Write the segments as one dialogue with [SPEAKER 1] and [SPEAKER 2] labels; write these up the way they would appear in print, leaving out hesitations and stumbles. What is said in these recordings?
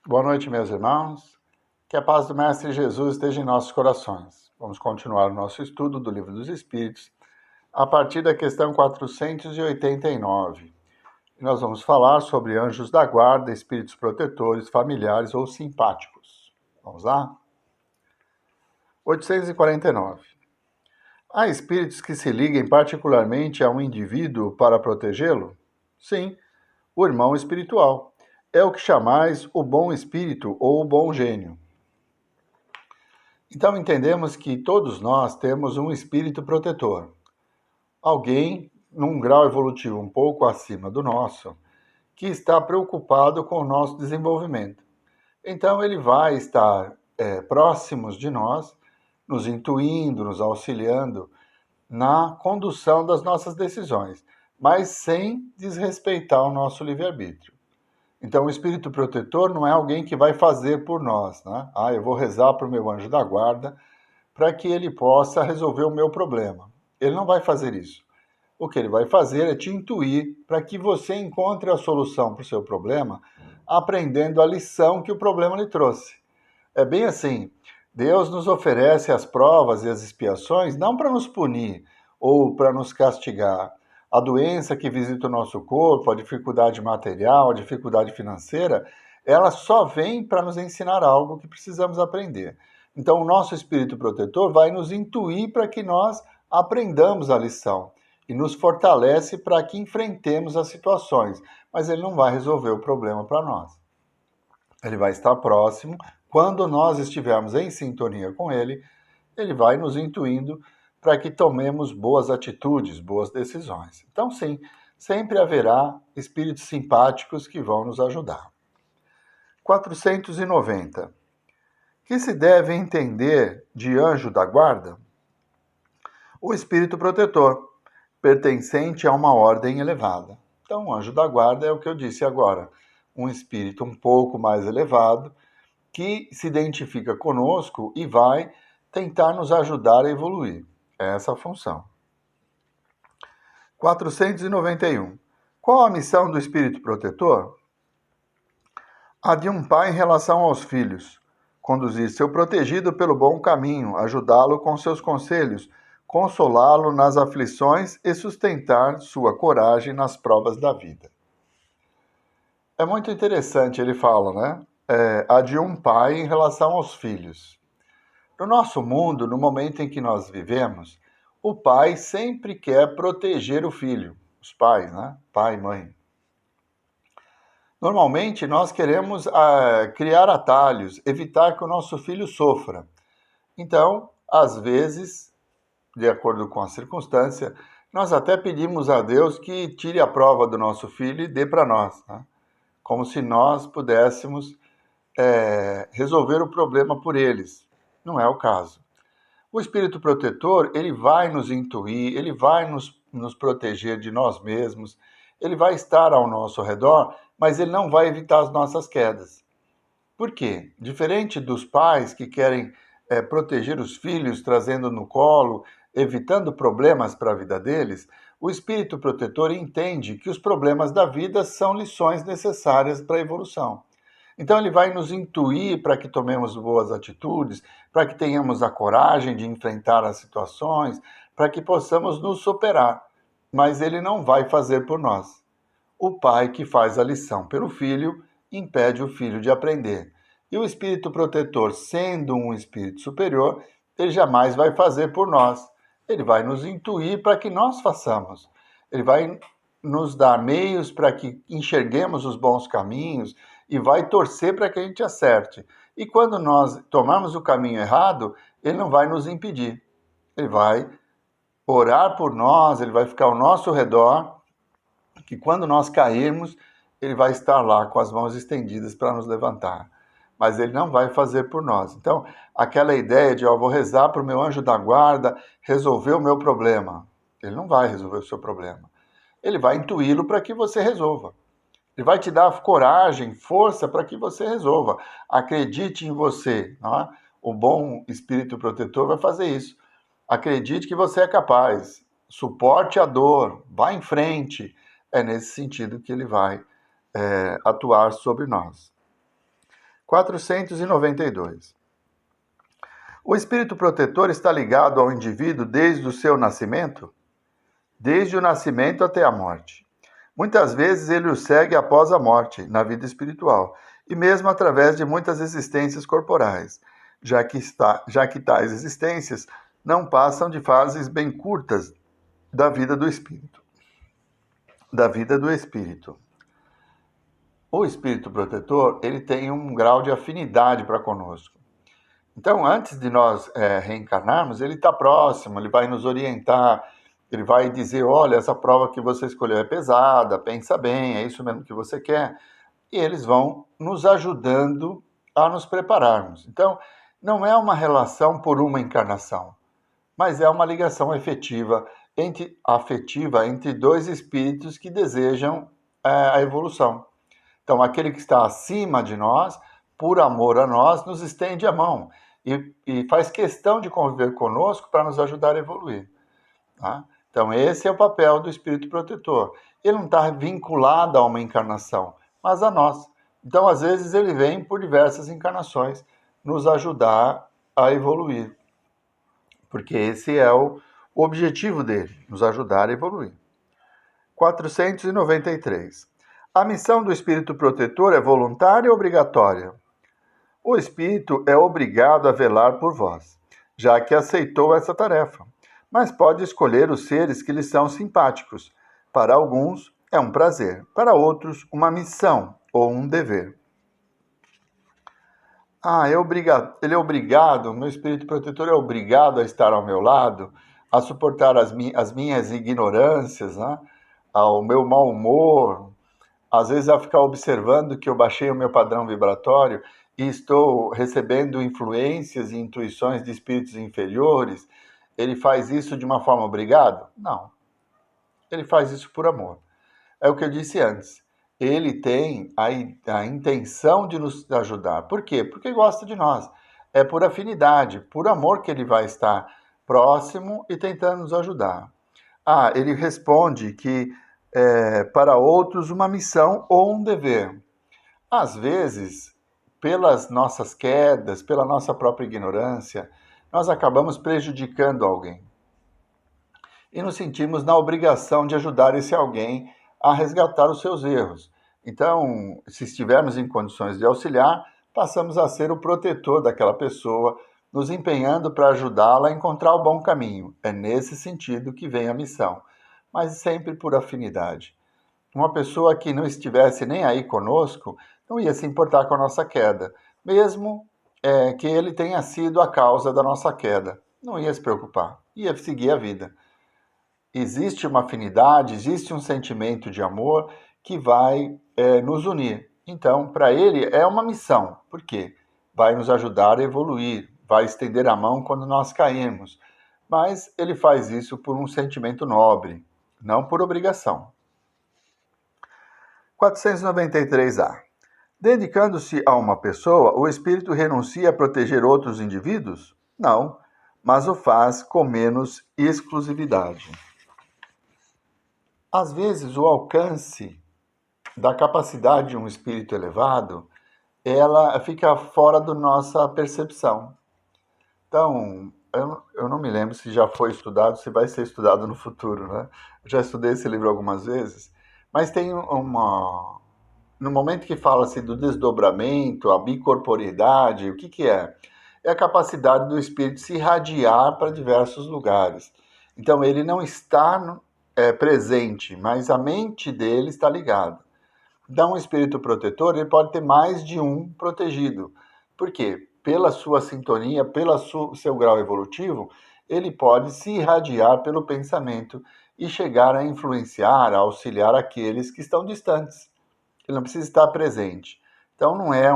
[SPEAKER 1] Boa noite, meus irmãos. Que a paz do Mestre Jesus esteja em nossos corações. Vamos continuar o nosso estudo do Livro dos Espíritos a partir da questão 489. E nós vamos falar sobre anjos da guarda, espíritos protetores, familiares ou simpáticos. Vamos lá? 849. Há espíritos que se liguem particularmente a um indivíduo para protegê-lo? Sim, o irmão espiritual. É o que chamais o bom espírito ou o bom gênio. Então entendemos que todos nós temos um espírito protetor. Alguém num grau evolutivo um pouco acima do nosso, que está preocupado com o nosso desenvolvimento. Então ele vai estar próximos de nós, nos intuindo, nos auxiliando na condução das nossas decisões, mas sem desrespeitar o nosso livre-arbítrio. Então, o espírito protetor não é alguém que vai fazer por nós, né? Eu vou rezar para o meu anjo da guarda para que ele possa resolver o meu problema. Ele não vai fazer isso. O que ele vai fazer é te intuir para que você encontre a solução para o seu problema, aprendendo a lição que o problema lhe trouxe. É bem assim. Deus nos oferece as provas e as expiações não para nos punir ou para nos castigar. A doença que visita o nosso corpo, a dificuldade material, a dificuldade financeira, ela só vem para nos ensinar algo que precisamos aprender. Então, o nosso espírito protetor vai nos intuir para que nós aprendamos a lição e nos fortalece para que enfrentemos as situações, mas ele não vai resolver o problema para nós. Ele vai estar próximo. Quando nós estivermos em sintonia com ele, ele vai nos intuindo para que tomemos boas atitudes, boas decisões. Então, sim, sempre haverá espíritos simpáticos que vão nos ajudar. 490. Que se deve entender de anjo da guarda? O espírito protetor, pertencente a uma ordem elevada. Então, o anjo da guarda é o que eu disse agora, um espírito um pouco mais elevado, que se identifica conosco e vai tentar nos ajudar a evoluir. É essa a função. 491. Qual a missão do espírito protetor? A de um pai em relação aos filhos. Conduzir seu protegido pelo bom caminho, ajudá-lo com seus conselhos, consolá-lo nas aflições e sustentar sua coragem nas provas da vida. É muito interessante, ele fala, né? A de um pai em relação aos filhos. No nosso mundo, no momento em que nós vivemos, o pai sempre quer proteger o filho, os pais, né? Pai e mãe. Normalmente, nós queremos criar atalhos, evitar que o nosso filho sofra. Então, às vezes, de acordo com a circunstância, nós até pedimos a Deus que tire a prova do nosso filho e dê para nós, né? Como se nós pudéssemos resolver o problema por eles. Não é o caso. O espírito protetor, ele vai nos intuir, ele vai nos proteger de nós mesmos, ele vai estar ao nosso redor, mas ele não vai evitar as nossas quedas. Por quê? Diferente dos pais que querem proteger os filhos, trazendo no colo, evitando problemas para a vida deles, o espírito protetor entende que os problemas da vida são lições necessárias para a evolução. Então ele vai nos intuir para que tomemos boas atitudes, para que tenhamos a coragem de enfrentar as situações, para que possamos nos superar. Mas ele não vai fazer por nós. O pai que faz a lição pelo filho impede o filho de aprender. E o espírito protetor, sendo um espírito superior, ele jamais vai fazer por nós. Ele vai nos intuir para que nós façamos. Ele vai nos dar meios para que enxerguemos os bons caminhos e vai torcer para que a gente acerte. E quando nós tomarmos o caminho errado, ele não vai nos impedir. Ele vai orar por nós, ele vai ficar ao nosso redor, que quando nós cairmos, ele vai estar lá com as mãos estendidas para nos levantar. Mas ele não vai fazer por nós. Então, aquela ideia de, vou rezar para o meu anjo da guarda resolver o meu problema. Ele não vai resolver o seu problema. Ele vai intuí-lo para que você resolva. Ele vai te dar coragem, força para que você resolva. Acredite em você. Não é? O bom espírito protetor vai fazer isso. Acredite que você é capaz. Suporte a dor. Vá em frente. É nesse sentido que ele vai atuar sobre nós. 492. O espírito protetor está ligado ao indivíduo desde o seu nascimento? Desde o nascimento até a morte. Muitas vezes ele o segue após a morte, na vida espiritual, e mesmo através de muitas existências corporais, já que tais existências não passam de fases bem curtas da vida do espírito. O espírito protetor, ele tem um grau de afinidade para conosco. Então, antes de nós reencarnarmos, ele está próximo, ele vai nos orientar, ele vai dizer, olha, essa prova que você escolheu é pesada, pensa bem, é isso mesmo que você quer. E eles vão nos ajudando a nos prepararmos. Então, não é uma relação por uma encarnação, mas é uma ligação afetiva entre dois espíritos que desejam a evolução. Então, aquele que está acima de nós, por amor a nós, nos estende a mão e faz questão de conviver conosco para nos ajudar a evoluir. Tá? Então, esse é o papel do espírito protetor. Ele não está vinculado a uma encarnação, mas a nós. Então, às vezes, ele vem por diversas encarnações nos ajudar a evoluir. Porque esse é o objetivo dele, nos ajudar a evoluir. 493. A missão do espírito protetor é voluntária ou obrigatória? O espírito é obrigado a velar por vós, já que aceitou essa tarefa, mas pode escolher os seres que lhe são simpáticos. Para alguns, é um prazer, para outros, uma missão ou um dever. Ele é obrigado, meu espírito protetor é obrigado a estar ao meu lado, a suportar as minhas ignorâncias, né? Ao meu mau humor, às vezes a ficar observando que eu baixei o meu padrão vibratório e estou recebendo influências e intuições de espíritos inferiores. Ele faz isso de uma forma obrigada? Não. Ele faz isso por amor. É o que eu disse antes. Ele tem a intenção de nos ajudar. Por quê? Porque gosta de nós. É por afinidade, por amor que ele vai estar próximo e tentando nos ajudar. Ele responde que para outros uma missão ou um dever. Às vezes, pelas nossas quedas, pela nossa própria ignorância, nós acabamos prejudicando alguém. E nos sentimos na obrigação de ajudar esse alguém a resgatar os seus erros. Então, se estivermos em condições de auxiliar, passamos a ser o protetor daquela pessoa, nos empenhando para ajudá-la a encontrar o bom caminho. É nesse sentido que vem a missão, mas sempre por afinidade. Uma pessoa que não estivesse nem aí conosco não ia se importar com a nossa queda, mesmo que ele tenha sido a causa da nossa queda. Não ia se preocupar, ia seguir a vida. Existe uma afinidade, existe um sentimento de amor que vai nos unir. Então, para ele é uma missão. Por quê? Vai nos ajudar a evoluir, vai estender a mão quando nós cairmos. Mas ele faz isso por um sentimento nobre, não por obrigação. 493A. Dedicando-se a uma pessoa, o espírito renuncia a proteger outros indivíduos? Não, mas o faz com menos exclusividade. Às vezes, o alcance da capacidade de um espírito elevado, ela fica fora da nossa percepção. Então, eu não me lembro se já foi estudado, se vai ser estudado no futuro, né? Eu já estudei esse livro algumas vezes, mas tem no momento que fala-se do desdobramento, a bicorporeidade, o que é? É a capacidade do espírito se irradiar para diversos lugares. Então, ele não está presente, mas a mente dele está ligada. Então, o espírito protetor ele pode ter mais de um protegido. Por quê? Pela sua sintonia, pelo seu grau evolutivo, ele pode se irradiar pelo pensamento e chegar a influenciar, a auxiliar aqueles que estão distantes. Ele não precisa estar presente. Então, não é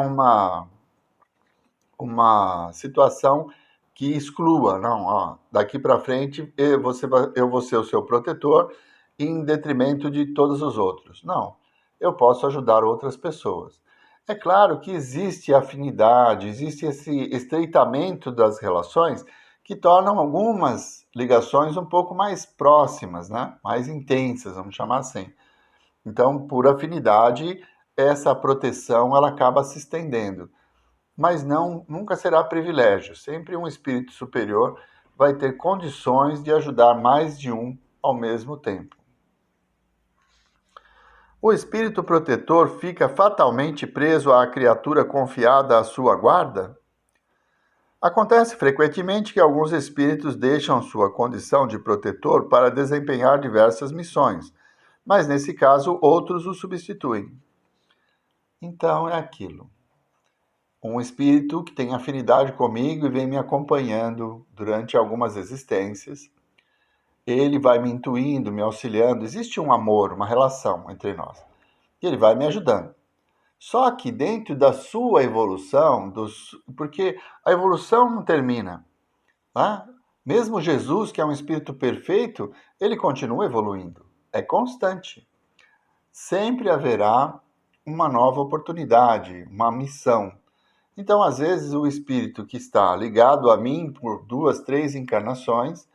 [SPEAKER 1] uma situação que exclua, não, daqui para frente eu vou ser o seu protetor em detrimento de todos os outros. Não, eu posso ajudar outras pessoas. É claro que existe afinidade, existe esse estreitamento das relações que tornam algumas ligações um pouco mais próximas, né? Mais intensas, vamos chamar assim. Então, por afinidade, essa proteção ela acaba se estendendo. mas nunca será privilégio. Sempre um espírito superior vai ter condições de ajudar mais de um ao mesmo tempo. O espírito protetor fica fatalmente preso à criatura confiada à sua guarda? Acontece frequentemente que alguns espíritos deixam sua condição de protetor para desempenhar diversas missões, mas nesse caso outros o substituem. Então é aquilo. Um espírito que tem afinidade comigo e vem me acompanhando durante algumas existências. Ele vai me intuindo, me auxiliando. Existe um amor, uma relação entre nós. E ele vai me ajudando. Só que dentro da sua evolução, porque a evolução não termina. Tá? Mesmo Jesus, que é um espírito perfeito, ele continua evoluindo. É constante. Sempre haverá uma nova oportunidade, uma missão. Então, às vezes, o espírito que está ligado a mim por 2, 3 encarnações,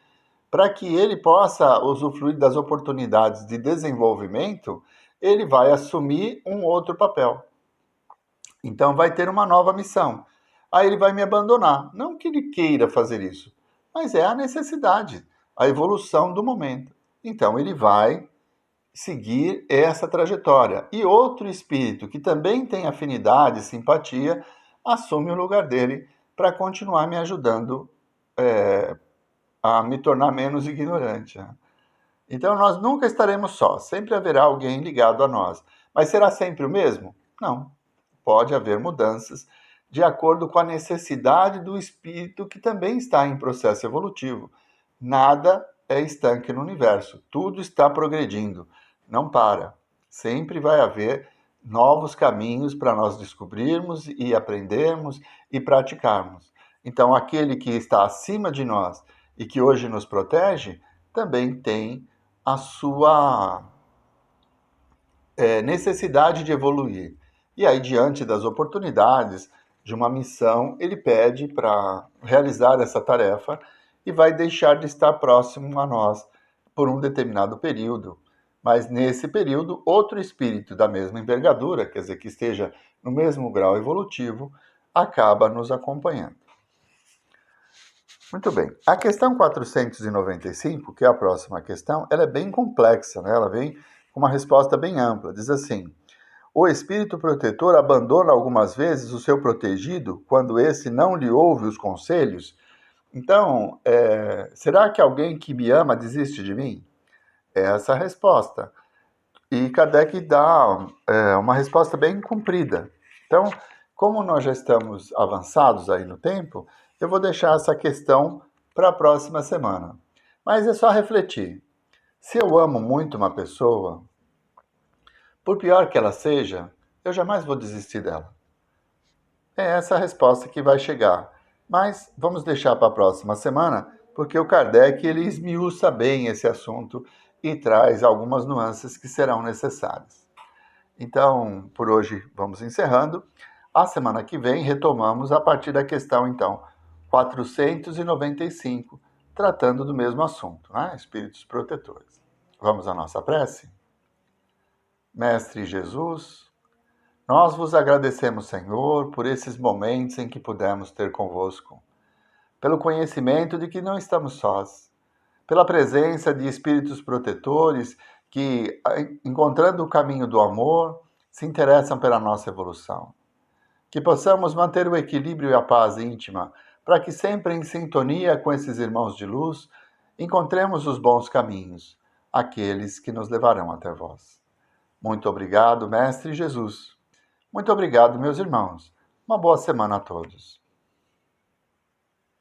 [SPEAKER 1] para que ele possa usufruir das oportunidades de desenvolvimento, ele vai assumir um outro papel. Então, vai ter uma nova missão. Aí ele vai me abandonar. Não que ele queira fazer isso, mas é a necessidade, a evolução do momento. Então, ele vai seguir essa trajetória. E outro espírito que também tem afinidade, simpatia, assume o lugar dele para continuar me ajudando a me tornar menos ignorante. Né? Então nós nunca estaremos sós, sempre haverá alguém ligado a nós. Mas será sempre o mesmo? Não. Pode haver mudanças de acordo com a necessidade do espírito que também está em processo evolutivo. Nada é estanque no universo, tudo está progredindo, não para. Sempre vai haver novos caminhos para nós descobrirmos e aprendermos e praticarmos. Então, aquele que está acima de nós e que hoje nos protege, também tem a sua necessidade de evoluir. E aí, diante das oportunidades de uma missão, ele pede para realizar essa tarefa e vai deixar de estar próximo a nós por um determinado período. Mas nesse período, outro espírito da mesma envergadura, quer dizer, que esteja no mesmo grau evolutivo, acaba nos acompanhando. Muito bem. A questão 495, que é a próxima questão, ela é bem complexa, né? Ela vem com uma resposta bem ampla. Diz assim: o espírito protetor abandona algumas vezes o seu protegido quando esse não lhe ouve os conselhos? Então, será que alguém que me ama desiste de mim? É essa a resposta. E Kardec dá uma resposta bem comprida. Então, como nós já estamos avançados aí no tempo, eu vou deixar essa questão para a próxima semana. Mas é só refletir. Se eu amo muito uma pessoa, por pior que ela seja, eu jamais vou desistir dela. É essa a resposta que vai chegar. Mas vamos deixar para a próxima semana, porque o Kardec ele esmiuça bem esse assunto e traz algumas nuances que serão necessárias. Então, por hoje vamos encerrando. A semana que vem retomamos a partir da questão, então, 495, tratando do mesmo assunto, né? Espíritos protetores. Vamos à nossa prece? Mestre Jesus, nós vos agradecemos, Senhor, por esses momentos em que pudemos ter convosco, pelo conhecimento de que não estamos sós, pela presença de espíritos protetores que, encontrando o caminho do amor, se interessam pela nossa evolução. Que possamos manter o equilíbrio e a paz íntima, para que sempre em sintonia com esses irmãos de luz, encontremos os bons caminhos, aqueles que nos levarão até vós. Muito obrigado, Mestre Jesus. Muito obrigado, meus irmãos. Uma boa semana a todos.